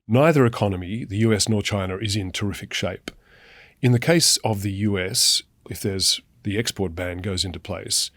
Neither economy, the US nor China, is in terrific shape. In the case of the US, if the export ban goes into place,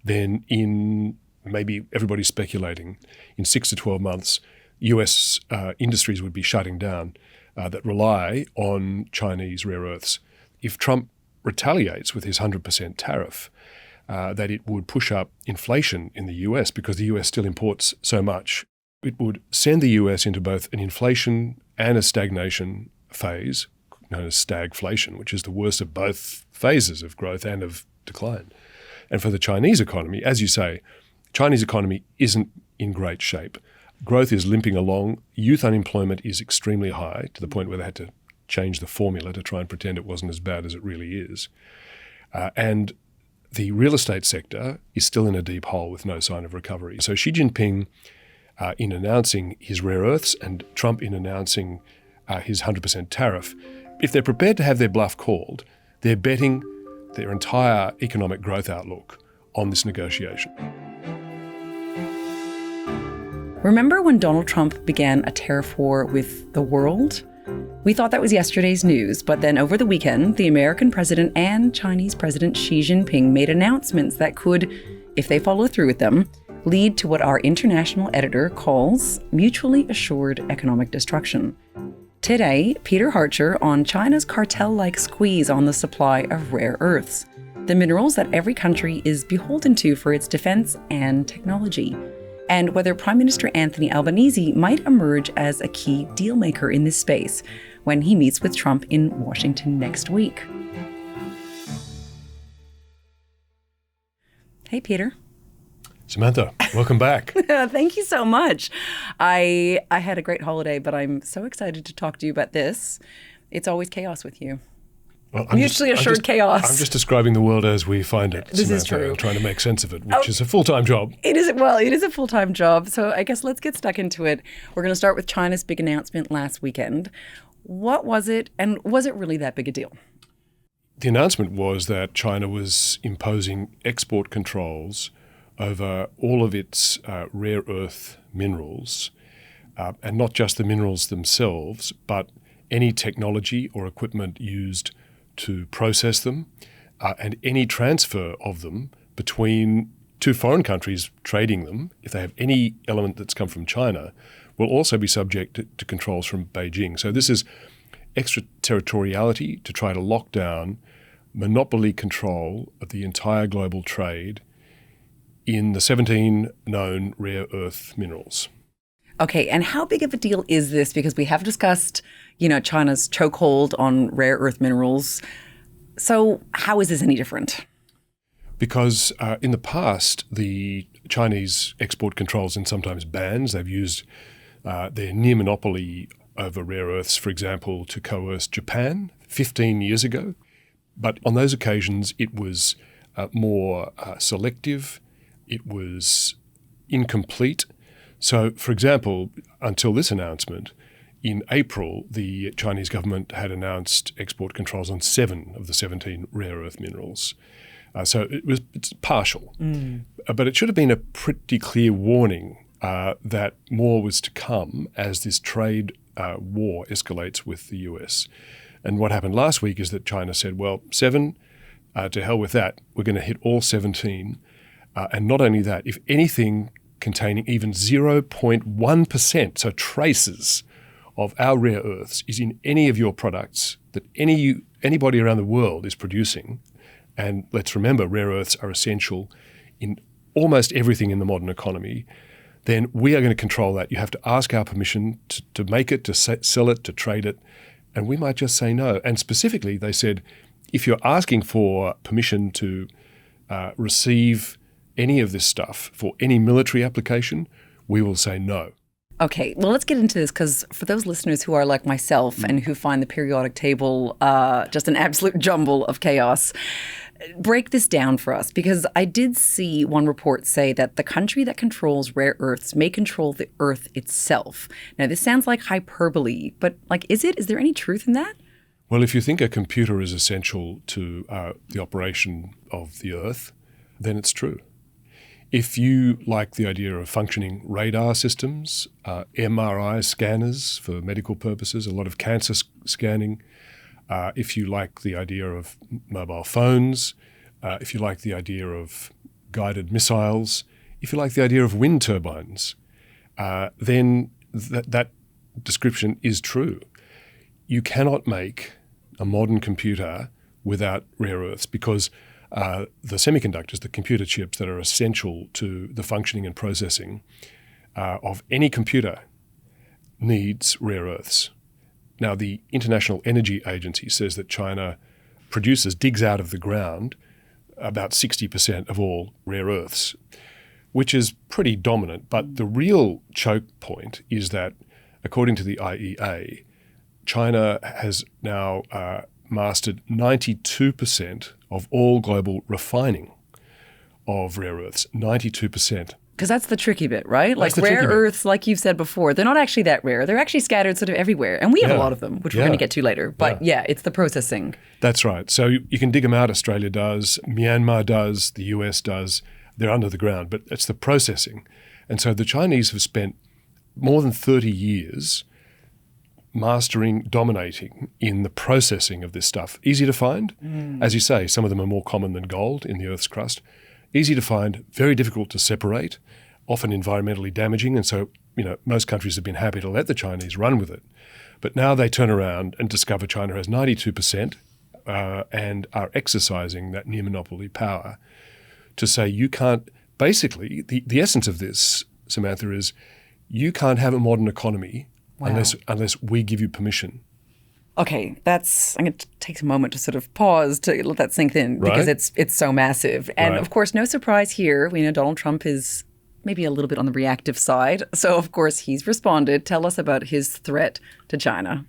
then in maybe everybody's speculating in 6 to 12 months, US industries would be shutting down that rely on Chinese rare earths. If Trump retaliates with his 100% tariff, that it would push up inflation in the US because the US still imports so much. It would send the US into both an inflation and a stagnation phase, known as stagflation, which is the worst of both phases of growth and of decline. And for the Chinese economy, as you say, Chinese economy isn't in great shape. Growth is limping along. Youth unemployment is extremely high to the point where they had to change the formula to try and pretend it wasn't as bad as it really is. And the real estate sector is still in a deep hole with no sign of recovery. So Xi Jinping, in announcing his rare earths and Trump in announcing his 100% tariff, if they're prepared to have their bluff called, they're betting their entire economic growth outlook on this negotiation. Remember when Donald Trump began a tariff war with the world? We thought that was yesterday's news, but then over the weekend, the American president and Chinese President Xi Jinping made announcements that could, if they follow through with them, lead to what our international editor calls mutually assured economic destruction. Today, Peter Hartcher on China's cartel-like squeeze on the supply of rare earths, the minerals that every country is beholden to for its defense and technology, and whether Prime Minister Anthony Albanese might emerge as a key dealmaker in this space when he meets with Trump in Washington next week. Hey, Peter. Samantha, welcome back. Thank you so much. I had a great holiday, but I'm so excited to talk to you about this. It's always chaos with you. Well, mutually assured chaos. I'm just describing the world as we find it. This Samantha, is true. I'm trying to make sense of it, which is a full-time job. It is a full-time job. So I guess let's get stuck into it. We're going to start with China's big announcement last weekend. What was it, and was it really that big a deal? The announcement was that China was imposing export controls over all of its rare earth minerals, and not just the minerals themselves, but any technology or equipment used to process them, and any transfer of them between two foreign countries trading them, if they have any element that's come from China, will also be subject to controls from Beijing. So this is extraterritoriality to try to lock down monopoly control of the entire global trade in the 17 known rare earth minerals. Okay, and how big of a deal is this? Because we have discussed, China's chokehold on rare earth minerals. So how is this any different? Because in the past, the Chinese export controls and sometimes bans, they've used their near monopoly over rare earths, for example, to coerce Japan 15 years ago. But on those occasions, it was more selective. It was incomplete. So, for example, until this announcement, in April, the Chinese government had announced export controls on 7 of the 17 rare earth minerals. So it's partial. But it should have been a pretty clear warning that more was to come as this trade war escalates with the US. And what happened last week is that China said, well, 7, to hell with that. We're going to hit all 17. And not only that, if anything containing even 0.1%, so traces of our rare earths, is in any of your products that anybody around the world is producing, and let's remember, rare earths are essential in almost everything in the modern economy, then we are going to control that. You have to ask our permission to make it, to sell it, to trade it, and we might just say no. And specifically, they said, if you're asking for permission to receive any of this stuff for any military application, we will say no. Okay, well, let's get into this, because for those listeners who are like myself and who find the periodic table just an absolute jumble of chaos, break this down for us, because I did see one report say that the country that controls rare earths may control the earth itself. Now, this sounds like hyperbole, but is it? Is there any truth in that? Well, if you think a computer is essential to the operation of the earth, then it's true. If you like the idea of functioning radar systems, MRI scanners for medical purposes, a lot of cancer scanning, if you like the idea of mobile phones, if you like the idea of guided missiles, if you like the idea of wind turbines, then that description is true. You cannot make a modern computer without rare earths because the semiconductors, the computer chips that are essential to the functioning and processing of any computer needs rare earths. Now, the International Energy Agency says that China digs out of the ground about 60% of all rare earths, which is pretty dominant. But the real choke point is that, according to the IEA, China has now mastered 92% of all global refining of rare earths, 92%. Because that's the tricky bit, right? Like rare earths, like you've said before, they're not actually that rare. They're actually scattered sort of everywhere. And we have a lot of them, which we're going to get to later. But it's the processing. That's right. So you can dig them out. Australia does, Myanmar does, the US does. They're under the ground, but it's the processing. And so the Chinese have spent more than 30 years dominating in the processing of this stuff. Easy to find. As you say, some of them are more common than gold in the Earth's crust. Easy to find, very difficult to separate, often environmentally damaging. And so, most countries have been happy to let the Chinese run with it. But now they turn around and discover China has 92% and are exercising that near monopoly power to say you can't, basically, the essence of this, Samantha, is you can't have a modern economy unless we give you permission. Okay, I'm going to take a moment to sort of pause to let that sink in because it's so massive. And of course, no surprise here. We know Donald Trump is maybe a little bit on the reactive side. So of course, he's responded. Tell us about his threat to China.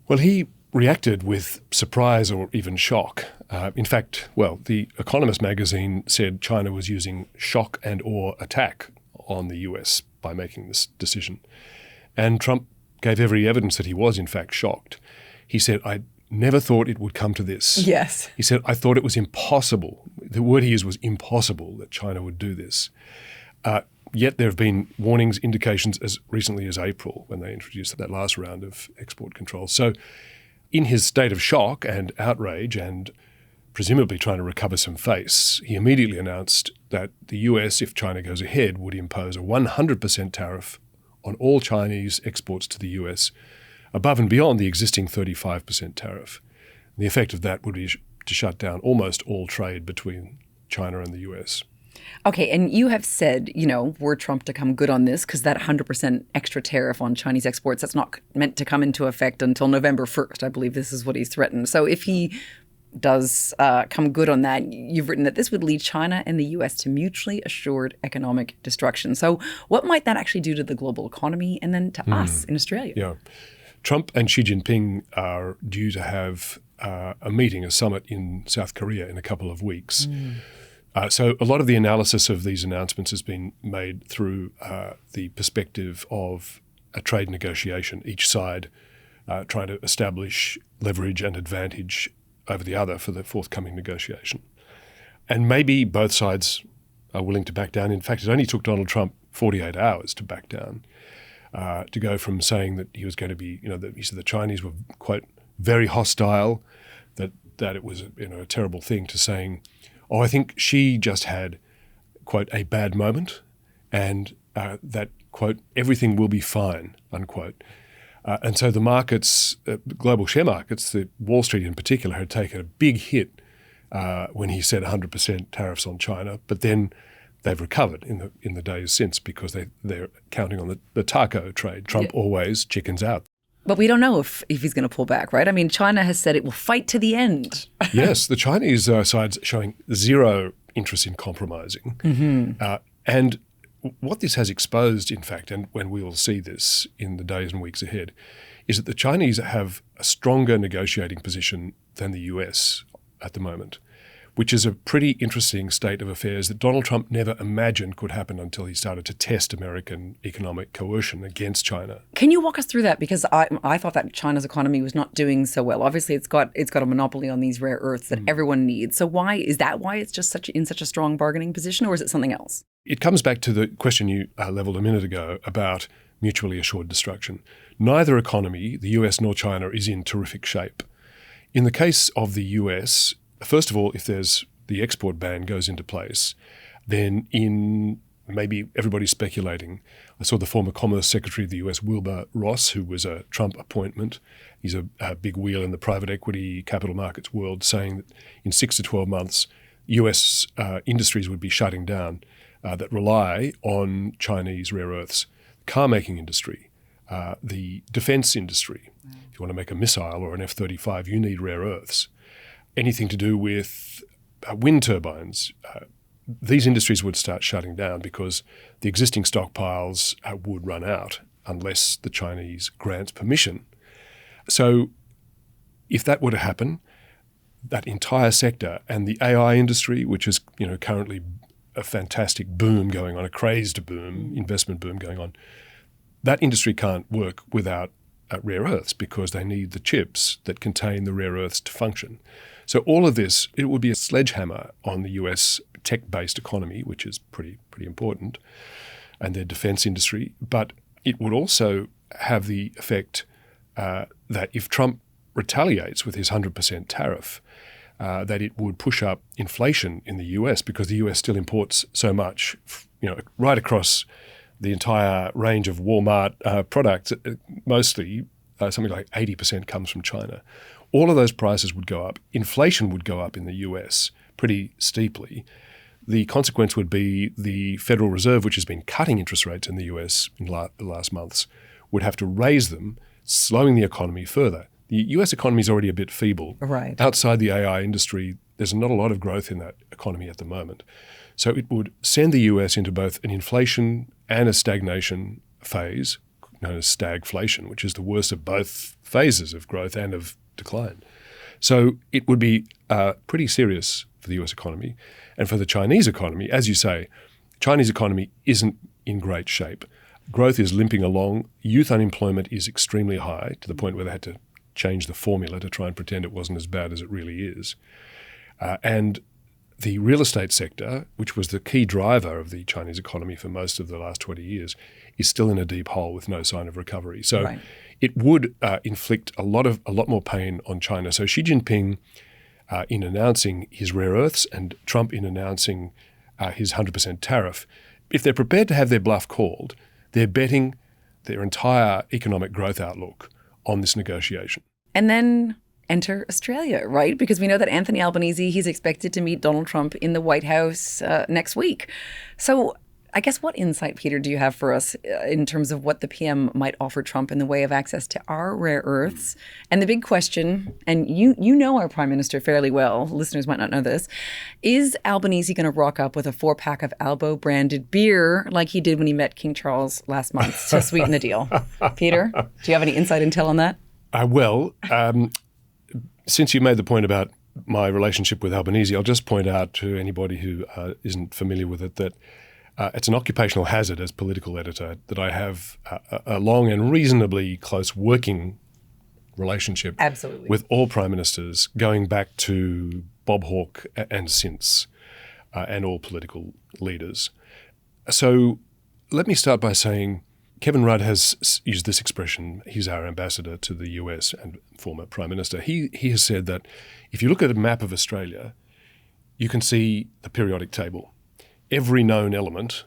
Well, he reacted with surprise or even shock. In fact, The Economist magazine said China was using shock and awe attack on the US by making this decision. And Trump gave every evidence that he was, in fact, shocked. He said, I never thought it would come to this. Yes. He said, I thought it was impossible. The word he used was impossible that China would do this. Yet there have been warnings, indications as recently as April when they introduced that last round of export controls. So in his state of shock and outrage and presumably trying to recover some face, he immediately announced that the US, if China goes ahead, would impose a 100% tariff on all Chinese exports to the US, above and beyond the existing 35% tariff. And the effect of that would be to shut down almost all trade between China and the US. Okay, and you have said, were Trump to come good on this, because that 100% extra tariff on Chinese exports, that's not meant to come into effect until November 1st. I believe this is what he's threatened. So if he does come good on that, you've written that this would lead China and the US to mutually assured economic destruction. So what might that actually do to the global economy and then to us in Australia? Yeah. Trump and Xi Jinping are due to have a summit in South Korea in a couple of weeks. So a lot of the analysis of these announcements has been made through the perspective of a trade negotiation, each side trying to establish leverage and advantage over the other for the forthcoming negotiation. And maybe both sides are willing to back down. In fact, it only took Donald Trump 48 hours to back down, to go from saying that he was going to be, that he said the Chinese were, quote, very hostile, that it was a terrible thing, to saying, I think Xi just had, quote, a bad moment, and that, quote, everything will be fine, unquote. And so the markets, global share markets, the Wall Street in particular, had taken a big hit when he said 100% tariffs on China, but then they've recovered in the days since because they're counting on the taco trade. Trump always chickens out. But we don't know if he's going to pull back, right? I mean, China has said it will fight to the end. Yes, the Chinese side's showing zero interest in compromising. And what this has exposed, in fact, and when we will see this in the days and weeks ahead, is that the Chinese have a stronger negotiating position than the US at the moment, which is a pretty interesting state of affairs that Donald Trump never imagined could happen until he started to test American economic coercion against China. Can you walk us through that? Because I thought that China's economy was not doing so well. Obviously, it's got a monopoly on these rare earths that everyone needs. So why it's just in such a strong bargaining position, or is it something else? It comes back to the question you levelled a minute ago about mutually assured destruction. Neither economy, the US nor China, is in terrific shape. In the case of the US, first of all, if there's the export ban goes into place, then maybe everybody's speculating. I saw the former Commerce Secretary of the US, Wilbur Ross, who was a Trump appointment. He's a big wheel in the private equity capital markets world, saying that in 6 to 12 months, US industries would be shutting down that rely on Chinese rare earths. The car-making industry, the defence industry. If you want to make a missile or an F-35, you need rare earths. Anything to do with wind turbines, these industries would start shutting down because the existing stockpiles would run out unless the Chinese grants permission. So if that were to happen, that entire sector and the AI industry, which is currently a fantastic boom going on, a crazed boom, investment boom going on, that industry can't work without rare earths because they need the chips that contain the rare earths to function. So all of this, it would be a sledgehammer on the US tech-based economy, which is pretty important, and their defense industry. But it would also have the effect that if Trump retaliates with his 100% tariff, that it would push up inflation in the US because the US still imports so much, right across the entire range of Walmart products. Mostly, something like 80% comes from China. All of those prices would go up. Inflation would go up in the US pretty steeply. The consequence would be the Federal Reserve, which has been cutting interest rates in the US in the last months, would have to raise them, slowing the economy further. The US economy is already a bit feeble. Right. Outside the AI industry, there's not a lot of growth in that economy at the moment. So it would send the US into both an inflation and a stagnation phase, known as stagflation, which is the worst of both phases of growth and of decline. So it would be pretty serious for the US economy. And for the Chinese economy, as you say, Chinese economy isn't in great shape. Growth is limping along. Youth unemployment is extremely high, to the point where they had to change the formula to try and pretend it wasn't as bad as it really is. And the real estate sector, which was the key driver of the Chinese economy for most of the last 20 years, is still in a deep hole with no sign of recovery. So it would inflict a lot more pain on China. So Xi Jinping, in announcing his rare earths, and Trump in announcing his 100% tariff, if they're prepared to have their bluff called, they're betting their entire economic growth outlook on this negotiation. And then enter Australia, right? Because we know that Anthony Albanese, he's expected to meet Donald Trump in the White House next week. So I guess what insight, Peter, do you have for us in terms of what the PM might offer Trump in the way of access to our rare earths? And the big question, and you know our Prime Minister fairly well, listeners might not know this, is Albanese going to rock up with a 4-pack of Albo-branded beer like he did when he met King Charles last month to sweeten the deal? Peter, do you have any inside intel on that? Since you made the point about my relationship with Albanese, I'll just point out to anybody who isn't familiar with it that it's an occupational hazard as political editor that I have a long and reasonably close working relationship with all prime ministers, going back to Bob Hawke and since, and all political leaders. So let me start by saying Kevin Rudd has used this expression. He's our ambassador to the US and former Prime Minister. He has said that if you look at a map of Australia, you can see the periodic table. Every known element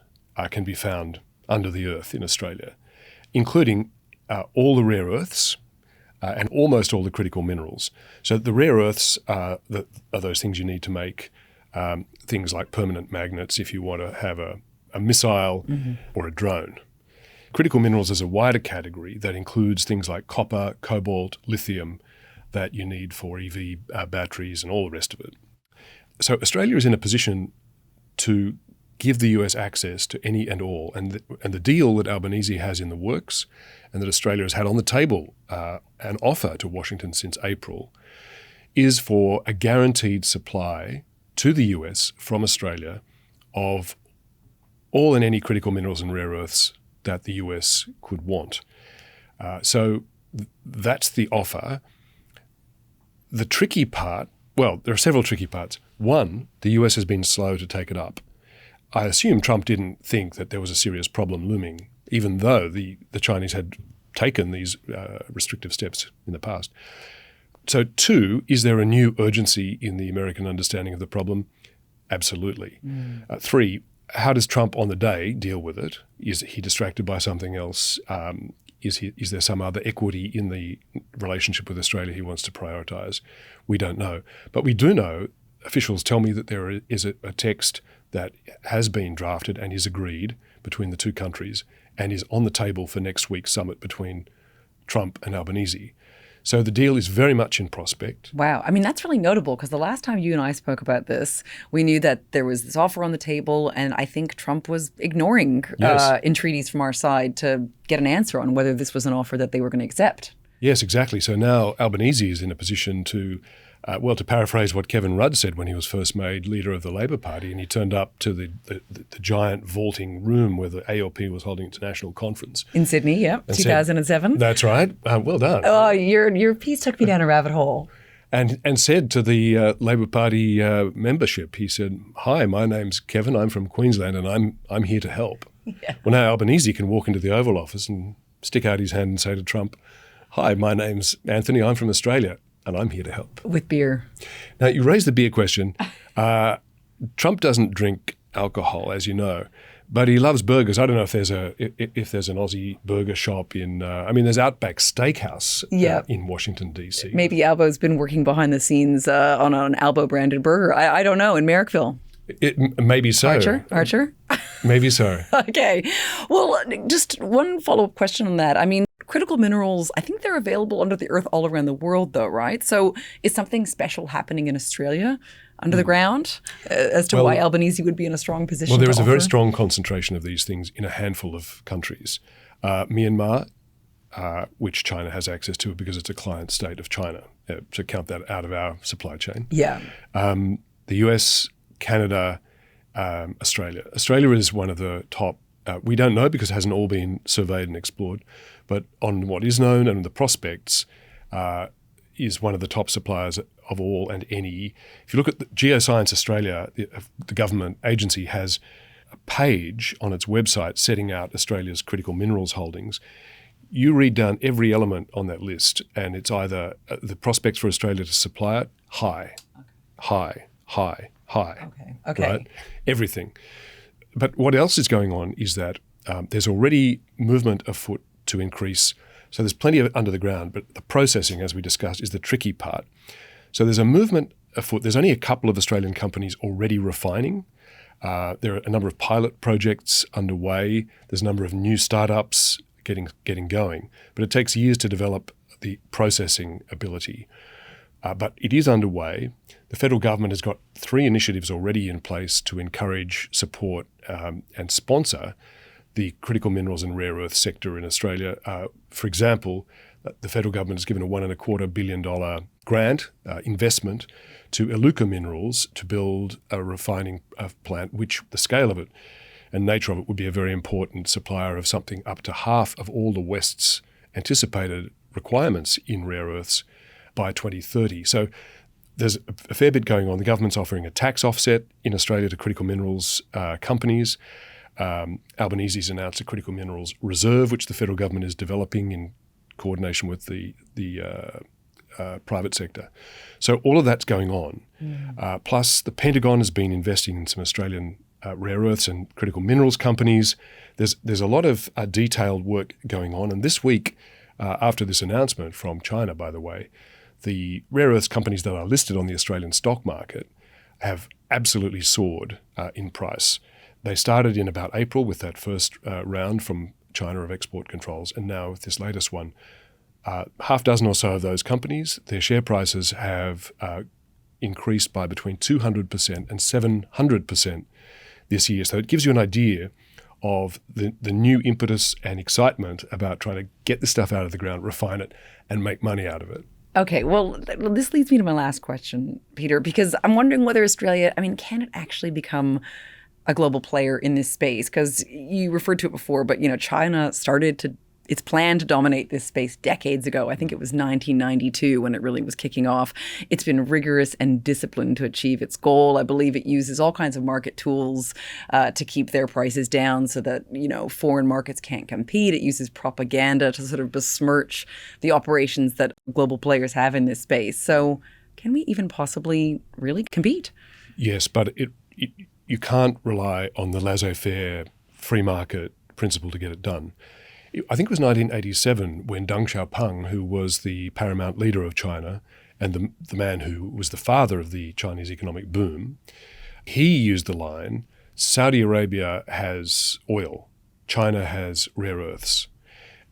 can be found under the earth in Australia, including all the rare earths and almost all the critical minerals. So the rare earths are those things you need to make things like permanent magnets if you want to have a missile or a drone. Critical minerals is a wider category that includes things like copper, cobalt, lithium that you need for EV batteries and all the rest of it. So Australia is in a position to give the US access to any and all. And the deal that Albanese has in the works and that Australia has had on the table, an offer to Washington since April, is for a guaranteed supply to the US from Australia of all and any critical minerals and rare earths that the US could want. So that's the offer. The tricky part, well, there are several tricky parts. One, the US has been slow to take it up. I assume Trump didn't think that there was a serious problem looming, even though the Chinese had taken these restrictive steps in the past. So 2, is there a new urgency in the American understanding of the problem? Absolutely. 3, how does Trump on the day deal with it? Is he distracted by something else? Is there some other equity in the relationship with Australia he wants to prioritise? We don't know. But we do know, officials tell me that there is a text that has been drafted and is agreed between the two countries and is on the table for next week's summit between Trump and Albanese. So the deal is very much in prospect. Wow. I mean, that's really notable because the last time you and I spoke about this, we knew that there was this offer on the table, and I think Trump was ignoring entreaties from our side to get an answer on whether this was an offer that they were going to accept. Yes, exactly. So now Albanese is in a position to, to paraphrase what Kevin Rudd said when he was first made leader of the Labor Party, and he turned up to the giant vaulting room where the ALP was holding its national conference. In Sydney, yeah, 2007. That's right. Well done. Oh, your piece took me down a rabbit hole. And said to the Labor Party membership, he said, "Hi, my name's Kevin. I'm from Queensland, and I'm here to help." Yeah. Well, now Albanese can walk into the Oval Office and stick out his hand and say to Trump, "Hi, my name's Anthony. I'm from Australia, and I'm here to help." With beer. Now, you raised the beer question. Trump doesn't drink alcohol, as you know, but he loves burgers. I don't know if there's an Aussie burger shop in. There's Outback Steakhouse in Washington D.C. Maybe Albo's been working behind the scenes on an Albo branded burger. I don't know, in Merrickville. Maybe so. Hartcher? Maybe so. Okay. Well, just one follow-up question on that. I mean, critical minerals, I think they're available under the earth all around the world, though, right? So is something special happening in Australia under the ground as to why Albanese would be in a strong position? Well, there is a very strong concentration of these things in a handful of countries. Myanmar, which China has access to because it's a client state of China, to count that out of our supply chain. Yeah. The US, Canada, Australia. Australia is one of the top. We don't know because it hasn't all been surveyed and explored, but on what is known and the prospects, is one of the top suppliers of all and any. If you look at Geoscience Australia, the government agency has a page on its website setting out Australia's critical minerals holdings. You read down every element on that list, and it's either the prospects for Australia to supply it, high. Okay. Right? Everything. But what else is going on is that there's already movement afoot to increase. So there's plenty of it under the ground, but the processing, as we discussed, is the tricky part. So there's a movement afoot. There's only a couple of Australian companies already refining. There are a number of pilot projects underway. There's a number of new startups getting going. But it takes years to develop the processing ability. But it is underway. The federal government has got 3 initiatives already in place to encourage, support and sponsor the critical minerals and rare earth sector in Australia. For example, the federal government has given a $1.25 billion grant investment to Iluka Minerals to build a refining plant, which the scale of it and nature of it would be a very important supplier of something up to half of all the West's anticipated requirements in rare earths by 2030. So there's a fair bit going on. The government's offering a tax offset in Australia to critical minerals companies. Albanese's announced a critical minerals reserve, which the federal government is developing in coordination with the private sector. So all of that's going on. Plus, the Pentagon has been investing in some Australian rare earths and critical minerals companies. There's a lot of detailed work going on. And this week, after this announcement from China, by the way, the rare earths companies that are listed on the Australian stock market have absolutely soared in price. They started in about April with that first round from China of export controls, and now with this latest one, half dozen or so of those companies, their share prices have increased by between 200% and 700% this year. So it gives you an idea of the new impetus and excitement about trying to get the stuff out of the ground, refine it, and make money out of it. Okay, well, this leads me to my last question, Peter, because I'm wondering whether Australia, can it actually become a global player in this space? Because you referred to it before, but China started to its plan to dominate this space decades ago. I think it was 1992 when it really was kicking off. It's been rigorous and disciplined to achieve its goal. I believe it uses all kinds of market tools to keep their prices down so that, foreign markets can't compete. It uses propaganda to sort of besmirch the operations that global players have in this space. So can we even possibly really compete? Yes, but you can't rely on the laissez-faire free market principle to get it done. I think it was 1987 when Deng Xiaoping, who was the paramount leader of China and the man who was the father of the Chinese economic boom, he used the line, Saudi Arabia has oil, China has rare earths.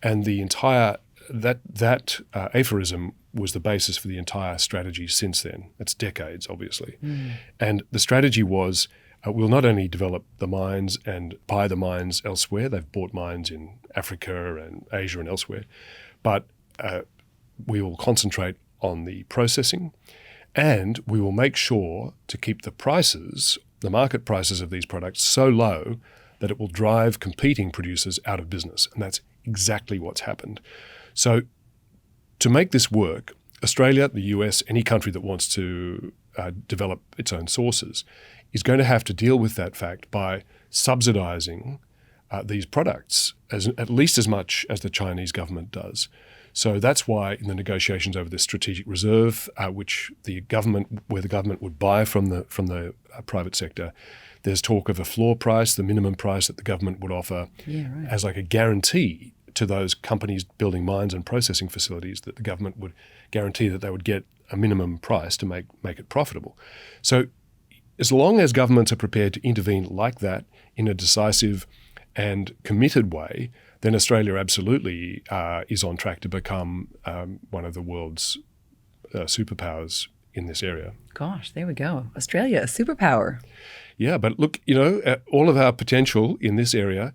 And the entire that aphorism was the basis for the entire strategy since then. That's decades, obviously. And the strategy was, we'll not only develop the mines and buy the mines elsewhere, they've bought mines in Africa and Asia and elsewhere, but we will concentrate on the processing, and we will make sure to keep the prices, the market prices of these products so low that it will drive competing producers out of business. And that's exactly what's happened. So to make this work, Australia, the US, any country that wants to develop its own sources is going to have to deal with that fact by subsidizing these products at least as much as the Chinese government does. So that's why in the negotiations over this strategic reserve, where the government would buy from the private sector, there's talk of a floor price, the minimum price that the government would offer as like a guarantee to those companies building mines and processing facilities, that the government would guarantee that they would get a minimum price to make it profitable. So as long as governments are prepared to intervene like that in a decisive and committed way, then Australia absolutely is on track to become one of the world's superpowers in this area. Gosh, there we go. Australia, a superpower. Yeah, but look, all of our potential in this area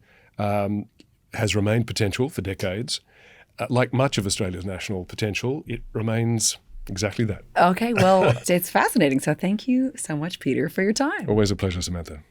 has remained potential for decades. Like much of Australia's national potential, it remains exactly that. Okay, well, it's fascinating. So thank you so much, Peter, for your time. Always a pleasure, Samantha.